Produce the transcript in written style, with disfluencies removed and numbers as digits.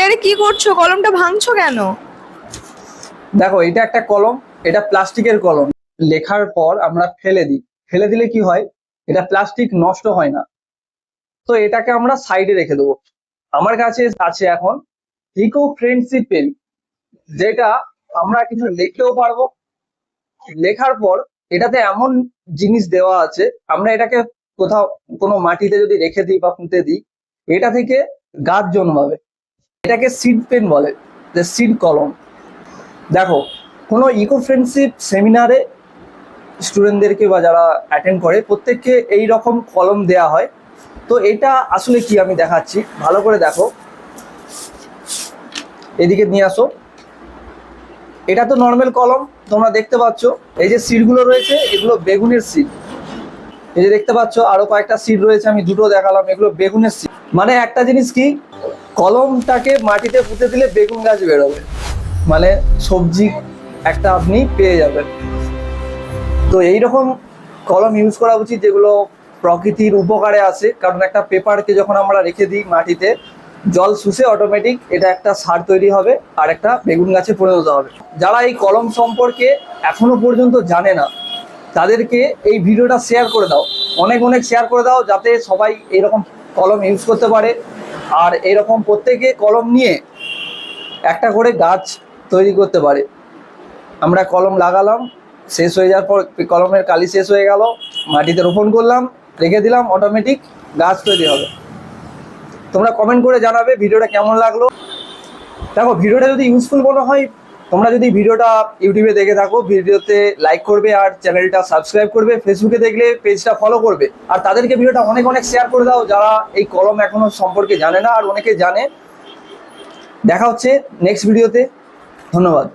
আরে কি করছো? কলমটা ভাঙছো কেন? দেখো, এটা একটা কলম। এটা প্লাস্টিকের কলম। লেখার পর আমরা ফেলে দিই। ফেলে দিলে কি হয়? এটা প্লাস্টিক নষ্ট হয় না। তো এটাকে আমরা সাইডে রেখে দেবো। আমার কাছে আছে এখন ইকো ফ্রেন্ডশিপ পেন, যেটা আমরা কিছু লিখতেও পারবো। লেখার পর এটাতে এমন জিনিস দেওয়া আছে, আমরা এটাকে কোথাও কোনো মাটিতে যদি রেখে দিই বা পুঁতে দিই, এটা থেকে গাছ জন্মাবে। এটাকে সিড পেন বলে, যে সিড কলম। দেখো, কোনো ইকো ফ্রেন্ডশিপ সেমিনারে স্টুডেন্টদেরকে বা যারা অ্যাটেন্ড করে প্রত্যেককে এই রকম কলম দেয়া হয়। তো এটা আসলে কি আমি দেখাচ্ছি, ভালো করে দেখো। এদিকে নিয়ে আসো। এটা তো নর্মাল কলম, তোমরা দেখতে পাচ্ছ। এই যে সিটগুলো রয়েছে, এগুলো বেগুনের সিট। এই যে দেখতে পাচ্ছ আরো কয়েকটা সিট রয়েছে, আমি দুটো দেখালাম, এগুলো বেগুনের সিট। মানে একটা জিনিস কি, কলমটাকে মাটিতে পুঁতে দিলে বেগুন গাছ বেরোবে, মানে সবজি একটা আপনি পেয়ে যাবেন। তো এইরকম কলম ইউজ করা উচিত যেগুলো প্রকৃতির উপকারে আসে। কারণ একটা পেপারকে যখন আমরা রেখে দিই মাটিতে, জল শুষে অটোমেটিক এটা একটা সার তৈরি হবে আর একটা বেগুন গাছে পরিণত হবে। যারা এই কলম সম্পর্কে এখনো পর্যন্ত জানে না, তাদেরকে এই ভিডিওটা শেয়ার করে দাও, অনেক অনেক শেয়ার করে দাও, যাতে সবাই এরকম কলম ইউজ করতে পারে। আর এরকম প্রত্যেকে কলম নিয়ে একটা করে গাছ তৈরি করতে পারে। আমরা কলম লাগালাম, শেষ হয়ে যাওয়ার পর কলমের কালি শেষ হয়ে গেল, মাটিতে রোপণ করলাম, রেখে দিলাম, অটোমেটিক গাছ তৈরি হবে। তোমরা কমেন্ট করে জানাবে ভিডিওটা কেমন লাগলো। দেখো, ভিডিওটা যদি ইউজফুল মনে হয়, তোমরা যদি ভিডিওটা ইউটিউবে দেখে থাকো, ভিডিওতে লাইক করবে আর চ্যানেলটা সাবস্ক্রাইব করবে। ফেসবুকে দেখলে পেজটা ফলো করবে। আর তাদেরকে ভিডিওটা অনেক অনেক শেয়ার করে দাও, যারা এই কলম এখনো সম্পর্কে জানে না আর অনেকে জানে। দেখা হচ্ছে নেক্সট ভিডিওতে। ধন্যবাদ।